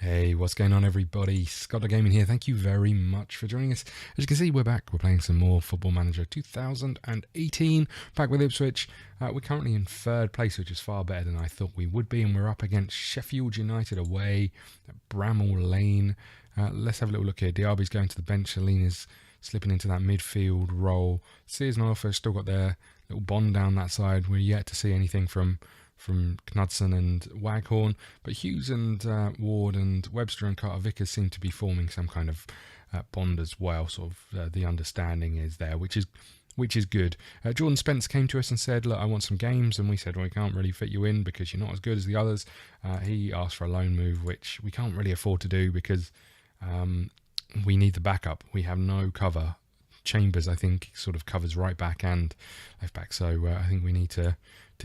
Hey, what's going on, everybody? ScottDogGaming here. Thank you very much for joining us. As you can see, we're back. We're playing some more Football Manager 2018. Back with Ipswich. We're currently in third place, which is far better than I thought we would be. And we're up against Sheffield United away at Bramall Lane. Let's have a little look here. Diaby's going to the bench. Selena's slipping into that midfield role. Sears and Alpha still got their little bond down that side. We're yet to see anything from Knudsen and Waghorn, but Hughes and Ward and Webster and Carter Vickers seem to be forming some kind of bond as well. Sort of the understanding is there, which is good. Jordan Spence came to us and said, look, I want some games, and we said, well, we can't really fit you in because you're not as good as the others. He asked for a loan move, which we can't really afford to do because we need the backup. We have no cover. Chambers, I think, sort of covers right back and left back, so I think we need to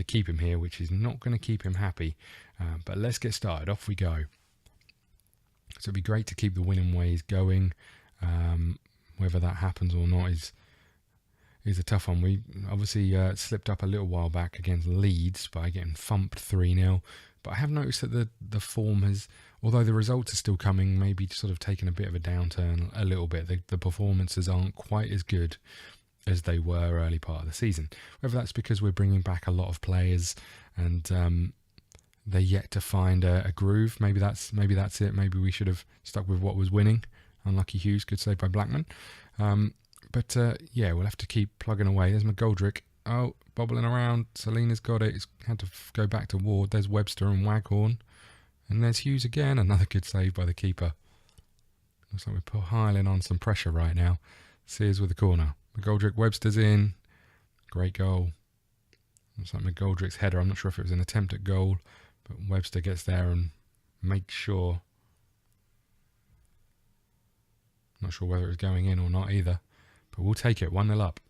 keep him here, which is not going to keep him happy. But let's get started. Off we go. So it'd be great to keep the winning ways going. Whether that happens or not is a tough one. We obviously slipped up a little while back against Leeds by getting thumped 3-0. But I have noticed that the form has, although the results are still coming, maybe sort of taken a bit of a downturn a little bit. The performances aren't quite as good as they were early part of the season. Whether that's because we're bringing back a lot of players and they're yet to find a groove. Maybe that's it. Maybe we should have stuck with what was winning. Unlucky Hughes, good save by Blackman. But yeah, we'll have to keep plugging away. There's McGoldrick. Oh, bobbling around. Selena's got it. He's had to go back to Ward. There's Webster and Waghorn. And there's Hughes again. Another good save by the keeper. Looks like we're piling on some pressure right now. Sears with the corner. McGoldrick, Webster's in. Great goal. Looks like McGoldrick's header. I'm not sure if it was an attempt at goal, but Webster gets there and makes sure. Not sure whether it was going in or not either, but we'll take it. 1-0 up.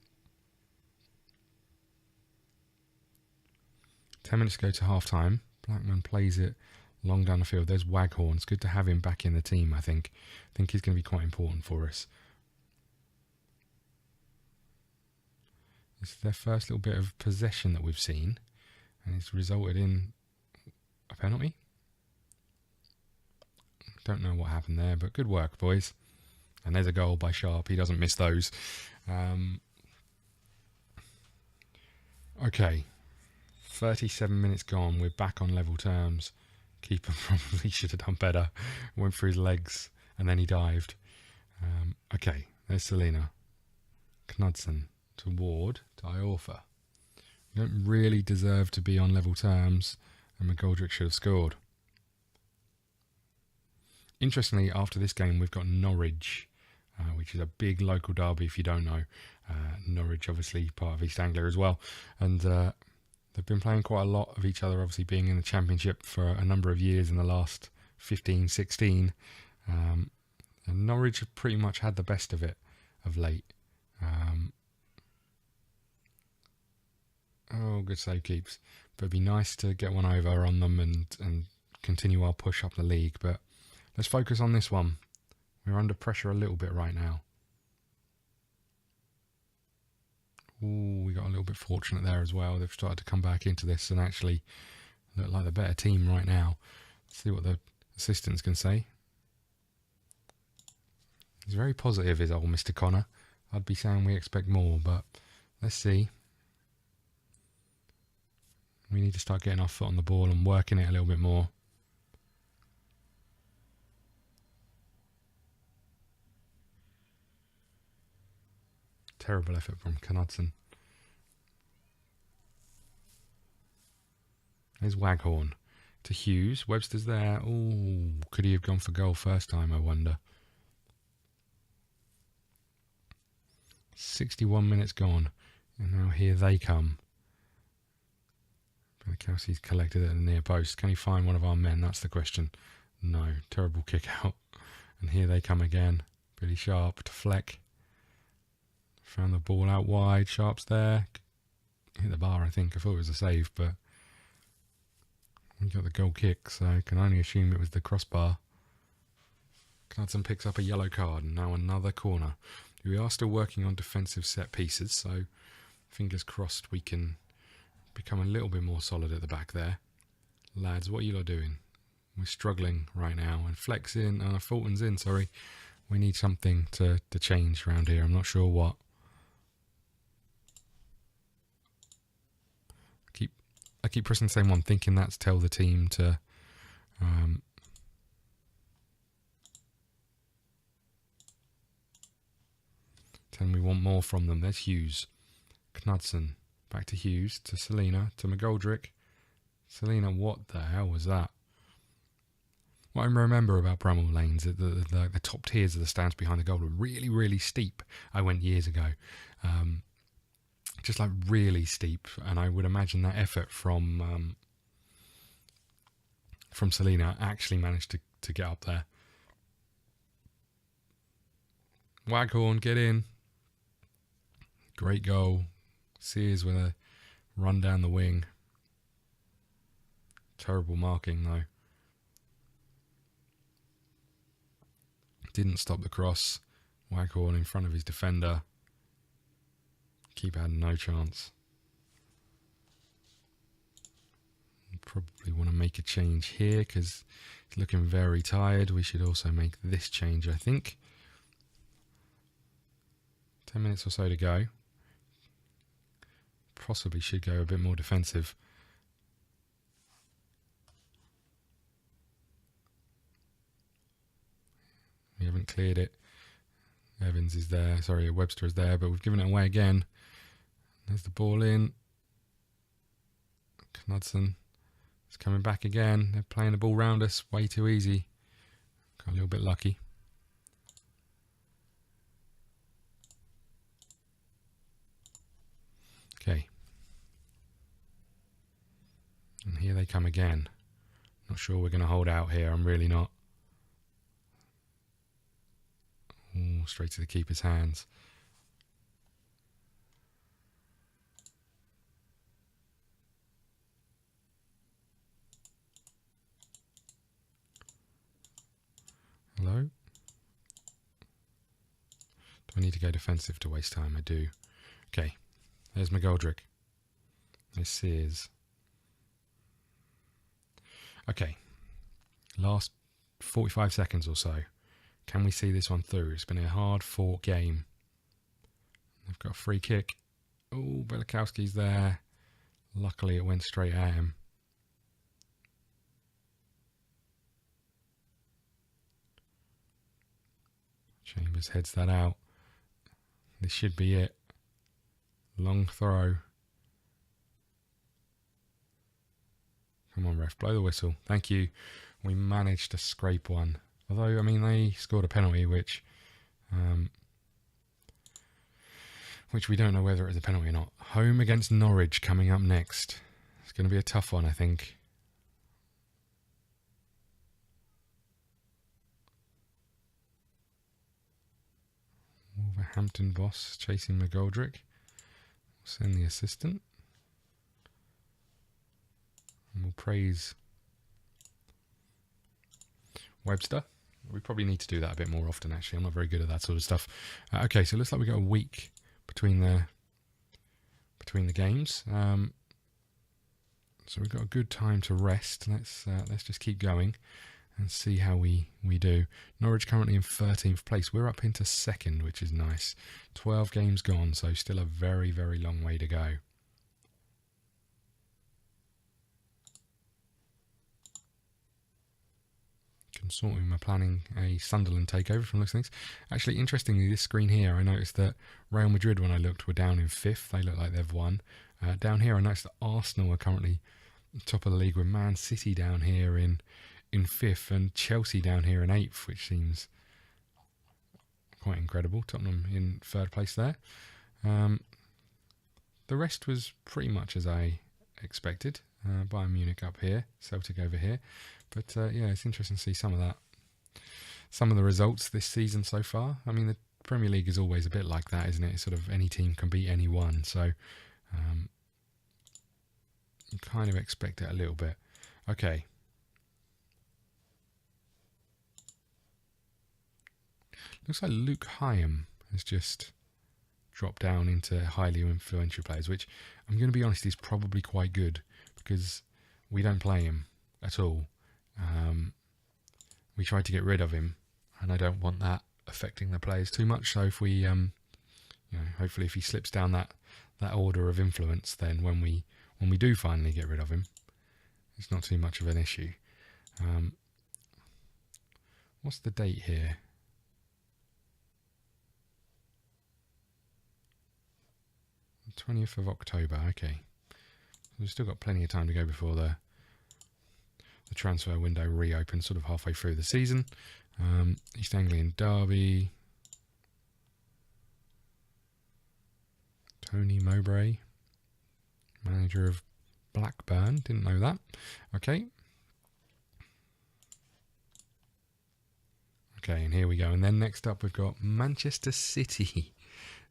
10 minutes to go to half time. Blackman plays it long down the field. There's Waghorn. It's good to have him back in the team, I think. I think he's going to be quite important for us. It's their first little bit of possession that we've seen, and it's resulted in a penalty. Don't know what happened there, but good work, boys. And there's a goal by Sharp. He doesn't miss those. Okay, 37 minutes gone. We're back on level terms. Keeper probably should have done better. Went for his legs, and then he dived. Okay, there's Selena. Knudsen to Ward, to Iorfa. We don't really deserve to be on level terms, and McGoldrick should have scored. Interestingly, after this game, we've got Norwich, which is a big local derby, if you don't know. Norwich, obviously, part of East Anglia as well. And they've been playing quite a lot of each other, obviously being in the Championship for a number of years in the last 15, 16. And Norwich have pretty much had the best of it of late. Oh, good save, Keeps. But it'd be nice to get one over on them and continue our push up the league. But let's focus on this one. We're under pressure a little bit right now. Ooh, we got a little bit fortunate there as well. They've started to come back into this and actually look like the better team right now. Let's see what the assistants can say. He's very positive, is old Mr. Connor. I'd be saying we expect more, but let's see. We need to start getting our foot on the ball and working it a little bit more. Terrible effort from Knudsen. There's Waghorn to Hughes. Webster's there. Oh, could he have gone for goal first time, I wonder. 61 minutes gone. And now here they come. Kelsey's collected it at the near post. Can he find one of our men? That's the question. No. Terrible kick out. And here they come again. Pretty Sharp to Fleck. Found the ball out wide. Sharp's there. Hit the bar, I think. I thought it was a save, but we got the goal kick, so I can only assume it was the crossbar. Knudsen picks up a yellow card, and now another corner. We are still working on defensive set pieces, so fingers crossed we can become a little bit more solid at the back there. Lads, what are you lot doing? We're struggling right now. And Fleck's in, Fulton's in, sorry. We need something to change around here. I'm not sure what. I keep pressing the same one, thinking that's tell the team to tell them we want more from them. There's Hughes. Knudsen. Back to Hughes, to Selena, to McGoldrick. Selena, what the hell was that? What I remember about Bramall Lanes, the top tiers of the stands behind the goal were really, really steep. I went years ago. Just like really steep, and I would imagine that effort from Selena actually managed to get up there. Waghorn, get in. Great goal. Sears with a run down the wing. Terrible marking though. Didn't stop the cross. Waghorn in front of his defender. Keeper had no chance. Probably want to make a change here because it's looking very tired. We should also make this change, I think. 10 minutes or so to go. Possibly should go a bit more defensive. We haven't cleared it. Evans is there. Sorry, Webster is there, but we've given it away again. There's the ball in. Knudsen is coming back again. They're playing the ball round us way too easy. Got a little bit lucky. Okay. And here they come again. Not sure we're going to hold out here. I'm really not. Ooh, straight to the keeper's hands. Hello? Do I need to go defensive to waste time? I do. Okay. There's McGoldrick. There's Sears. Okay. Last 45 seconds or so. Can we see this one through? It's been a hard-fought game. They've got a free kick. Oh, Belikowski's there. Luckily, it went straight at him. Chambers heads that out. This should be it. Long throw. Come on, ref. Blow the whistle. Thank you. We managed to scrape one. Although, I mean, they scored a penalty, which we don't know whether it's a penalty or not. Home against Norwich coming up next. It's going to be a tough one, I think. Wolverhampton boss chasing McGoldrick. Send the assistant. And we'll praise Webster. We probably need to do that a bit more often, actually. I'm not very good at that sort of stuff. Okay, so it looks like we've got a week between the games. So we've got a good time to rest. Let's just keep going and see how we do. Norwich currently in 13th place. We're up into 2nd, which is nice. 12 games gone, so still a very, very long way to go. Consortium are planning a Sunderland takeover from looks of things. Actually, interestingly, this screen here, I noticed that Real Madrid, when I looked, were down in 5th. They look like they've won. Down here, I noticed that Arsenal are currently top of the league, with Man City down here in 5th and Chelsea down here in 8th, which seems quite incredible. Tottenham in 3rd place there. The rest was pretty much as I expected. Bayern Munich up here, Celtic over here. But yeah, it's interesting to see some of the results this season so far. I mean, the Premier League is always a bit like that, isn't it? It's sort of any team can beat anyone, so you kind of expect it a little bit. Okay. Looks like Luke Hyam has just dropped down into highly influential players, which I'm going to be honest is probably quite good because we don't play him at all. we tried to get rid of him, and I don't want that affecting the players too much. So if we, you know, hopefully if he slips down that order of influence, then when we do finally get rid of him, it's not too much of an issue. What's the date here? The 20th of October. Okay, we've still got plenty of time to go before the transfer window reopens, sort of halfway through the season. East Anglian Derby. Tony Mowbray, manager of Blackburn. Didn't know that. Okay. Okay, and here we go. And then next up we've got Manchester City,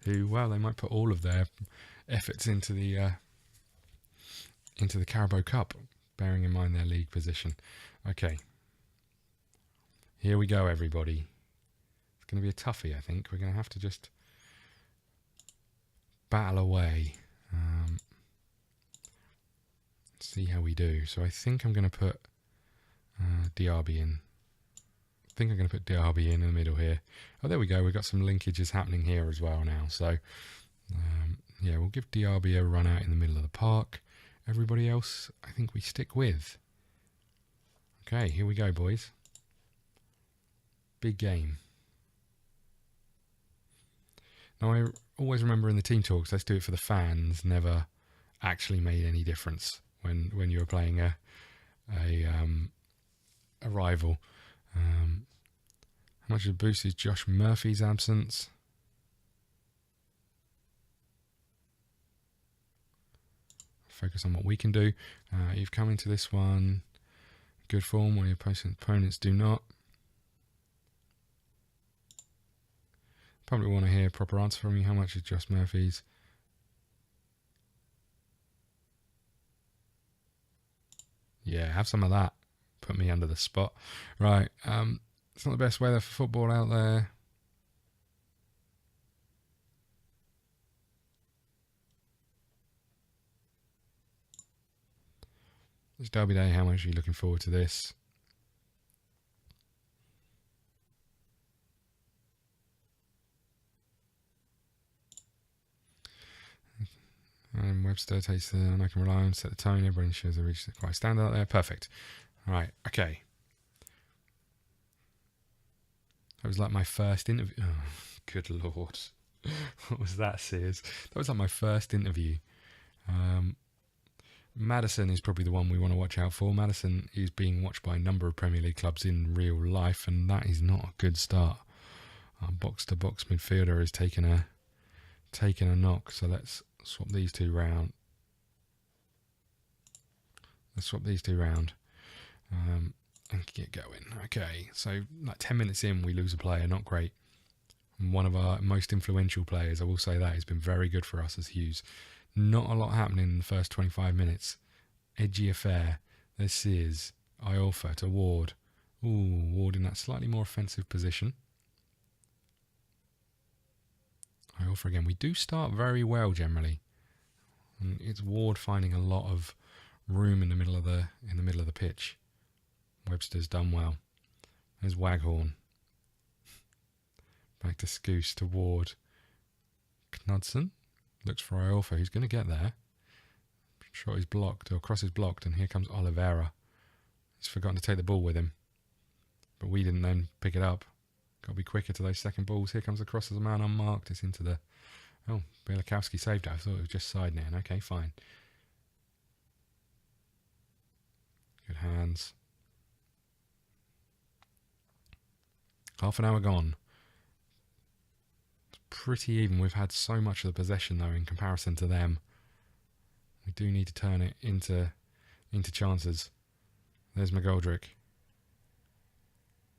who, well, they might put all of their efforts into the Carabao Cup, bearing in mind their league position. Okay. Here we go, everybody. It's going to be a toughie, I think. We're going to have to just battle away. See how we do. So I think I'm going to put Diaby in. I think I'm going to put Diaby in the middle here. Oh, there we go. We've got some linkages happening here as well now. So, yeah, we'll give Diaby a run out in the middle of the park. Everybody else, I think we stick with. Okay, here we go, boys. Big game. Now, I always remember in the team talks, let's do it for the fans, never actually made any difference when you were playing a rival. How much of a boost is Josh Murphy's absence? Focus on what we can do. You've come into this one good form while your opponents do not. Probably want to hear a proper answer from you. How much is Josh Murphy's? Yeah, have some of that. Put me under the spot. Right, it's not the best weather for football out there. It's Derby Day. How much are you looking forward to this? And Webster takes the I can rely on, set the tone. Everybody shows they reach quite stand out there. Perfect. All right. Okay. That was like my first interview. Oh, good lord. What was that, Sears? That was like my first interview. Maddison is probably the one we want to watch out for. Maddison is being watched by a number of Premier League clubs in real life, and that is not a good start. Our box-to-box midfielder has taken a knock, so let's swap these two round. And get going. Okay, so like 10 minutes in, we lose a player. Not great. And one of our most influential players, I will say that, has been very good for us as Hughes. Not a lot happening in the first 25 minutes. Edgy affair. This is Iorfa to Ward. Ooh, Ward in that slightly more offensive position. Iorfa again. We do start very well generally. And it's Ward finding a lot of room in the middle of the pitch. Webster's done well. There's Waghorn. Back to Scoose to Ward. Knudsen looks for Iorfa, who's going to get there. Shot is blocked, or cross is blocked, and here comes Oliveira. He's forgotten to take the ball with him. But we didn't then pick it up. Got to be quicker to those second balls. Here comes the cross as a man unmarked. It's into the... Oh, Bielikowski saved it. I thought it was just side net. Okay, fine. Good hands. Half an hour gone. It's pretty even. We've had so much of the possession, though, in comparison to them. We do need to turn it into chances. There's McGoldrick.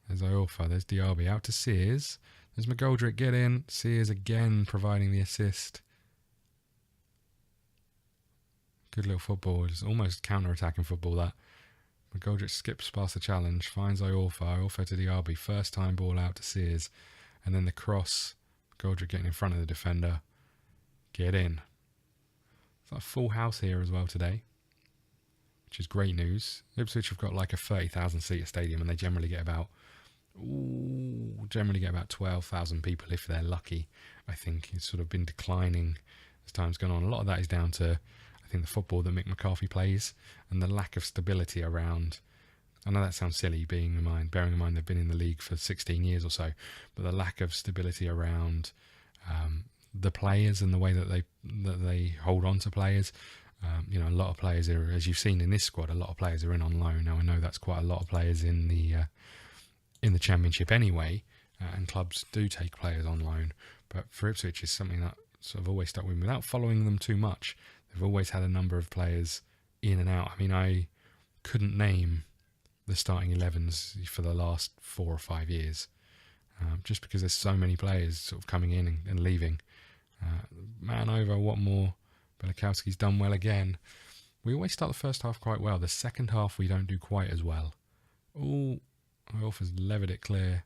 There's Iorfa. There's Diaby. Out to Sears. There's McGoldrick. Get in. Sears again providing the assist. Good little football. It's almost counter-attacking football, that. McGoldrick skips past the challenge. Finds Iorfa. Iorfa to Diaby. First time ball out to Sears. And then the cross. McGoldrick getting in front of the defender. Get in. It's like a full house here as well today. which is great news. Ipswich have got like a 30,000 seater stadium, and they generally get about 12,000 people if they're lucky. I think it's sort of been declining as time's gone on. A lot of that is down to, I think, the football that Mick McCarthy plays and the lack of stability around. I know that sounds silly, bearing in mind they've been in the league for 16 years or so, but the lack of stability around the players and the way that they hold on to players. You know, a lot of players are, as you've seen in this squad, a lot of players are in on loan. Now I know that's quite a lot of players in the Championship anyway, and clubs do take players on loan. But for Ipswich, it's something that sort of always stuck with me. Without following them too much, they've always had a number of players in and out. I mean, I couldn't name the starting 11s for the last 4 or 5 years, just because there's so many players sort of coming in and leaving. Man over, what more? Belikowski's done well again. We always start the first half quite well. The second half we don't do quite as well. Oh, Wolf has levered it clear.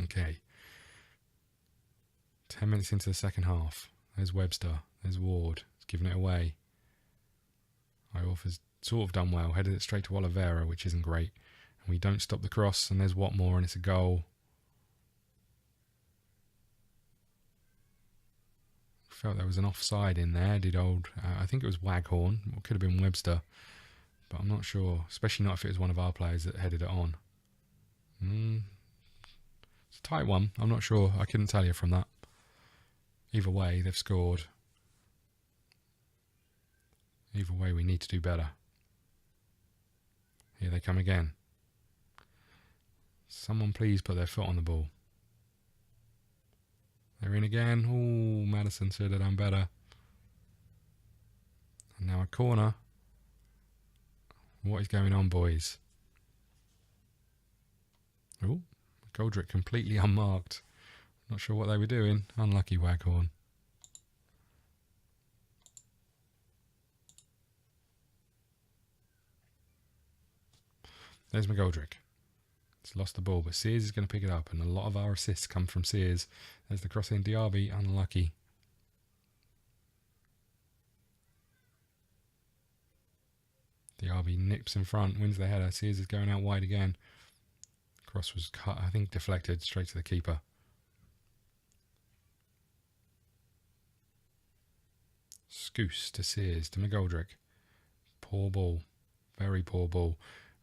Okay. 10 minutes into the second half. There's Webster. There's Ward. He's giving it away. Wolf has sort of done well. Headed it straight to Oliveira, which isn't great. And we don't stop the cross. And there's Watmore, and it's a goal. Felt there was an offside in there. I think it was Waghorn. It could have been Webster. But I'm not sure. Especially not if it was one of our players that headed it on. It's a tight one. I'm not sure. I couldn't tell you from that. Either way, they've scored. Either way, we need to do better. Here they come again. Someone please put their foot on the ball. They're in again. Oh, Madison should have done better. And now a corner. What is going on, boys? Oh, Goldrick completely unmarked. Not sure what they were doing. Unlucky Waghorn. There's McGoldrick. He's lost the ball, but Sears is going to pick it up, and a lot of our assists come from Sears. There's the cross in. Diaby, unlucky. Diaby nips in front, wins the header. Sears is going out wide again. Cross was cut, I think deflected straight to the keeper. Scoose to Sears to McGoldrick. Poor ball. Very poor ball.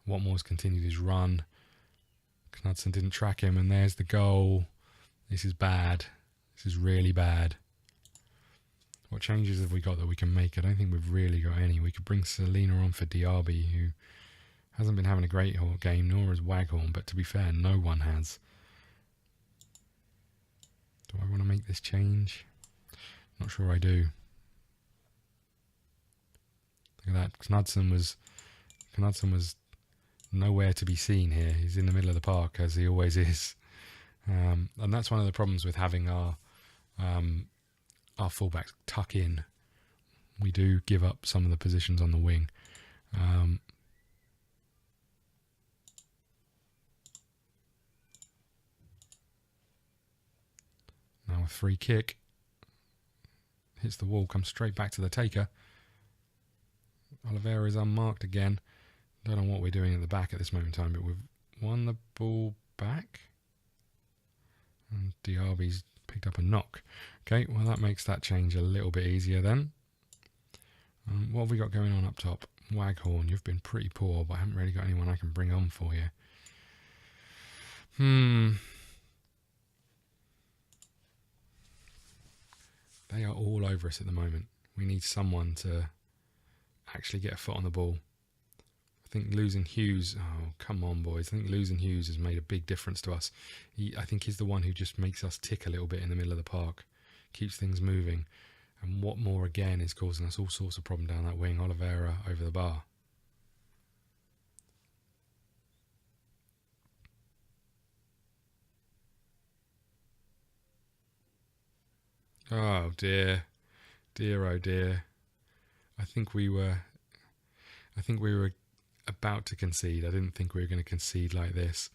Watmore's continued his run. Knudsen didn't track him, and there's the goal. This is bad. This is really bad. What changes have we got that we can make? I don't think we've really got any. We could bring Selena on for Diaby, who hasn't been having a great game, nor has Waghorn, but to be fair, no one has. Do I want to make this change? Not sure I do. Look at that. Knudsen was nowhere to be seen here. He's in the middle of the park, as he always is. And that's one of the problems with having our fullbacks tuck in. We do give up some of the positions on the wing. Now a free kick. Hits the wall, comes straight back to the taker. Oliveira is unmarked again. Don't know what we're doing at the back at this moment in time, but we've won the ball back. And Diaby's picked up a knock. Okay, well that makes that change a little bit easier then. What have we got going on up top? Waghorn, you've been pretty poor, but I haven't really got anyone I can bring on for you. They are all over us at the moment. We need someone to actually get a foot on the ball. I think losing Hughes, oh come on boys, I think losing Hughes has made a big difference to us. I think he's the one who just makes us tick a little bit in the middle of the park, keeps things moving, and Watmore again is causing us all sorts of problem down that wing. Oliveira over the bar. Oh dear, oh dear. I think we were about to concede. I didn't think we were going to concede like this.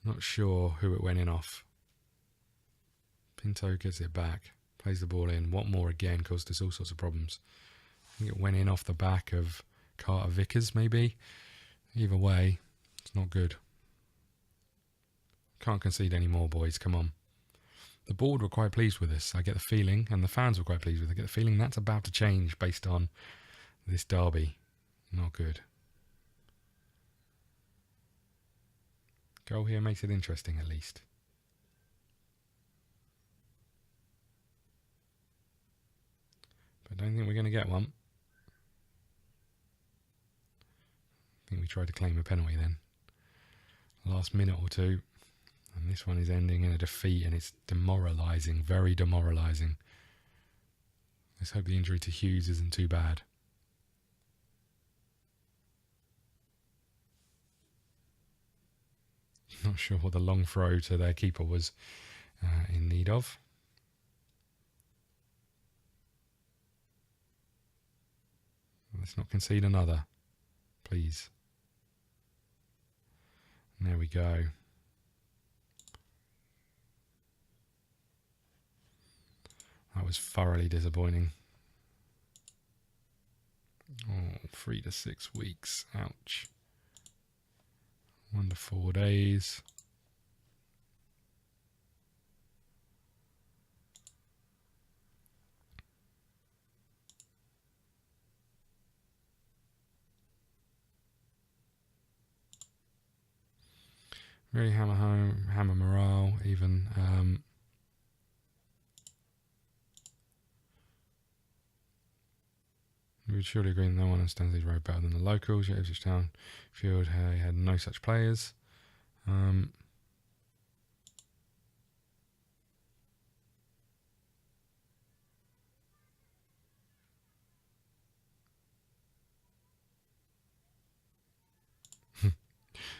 Not sure who it went in off. Pinto gets it back. Plays the ball in. Watmore again caused us all sorts of problems. I think it went in off the back of Carter Vickers, maybe. Either way, it's not good. Can't concede any more, boys. Come on. The board were quite pleased with this. I get the feeling, and the fans were quite pleased with it. I get the feeling that's about to change based on this derby. Not good. Goal here makes it interesting, at least. But I don't think we're going to get one. I think we tried to claim a penalty then. Last minute or two. And this one is ending in a defeat, and it's demoralising, very demoralising. Let's hope the injury to Hughes isn't too bad. Not sure what the long throw to their keeper was in need of. Let's not concede another, please. And there we go. That was thoroughly disappointing. Oh, 3 to 6 weeks. Ouch. 1 to 4 days. Really hammer morale, even. We would surely agree that no one understands these road better than the locals. Yet Ipswich Town Field had no such players.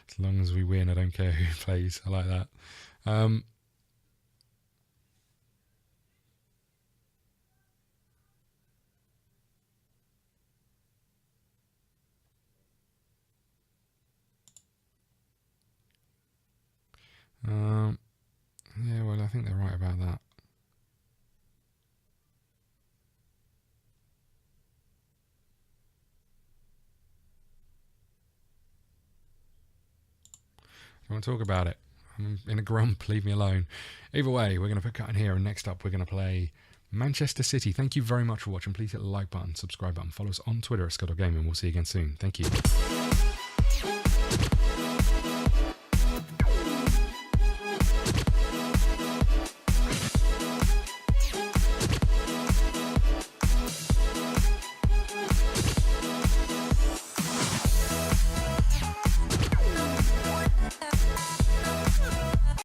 As long as we win, I don't care who plays. I like that. Yeah, well, I think they're right about that. I want to talk about it. I'm in a grump, leave me alone. Either way, we're going to put cut in here, and next up we're going to play Manchester City. Thank you very much for watching. Please hit the like button, subscribe button, follow us on Twitter at ScottDogGaming. We'll see you again soon. Thank you.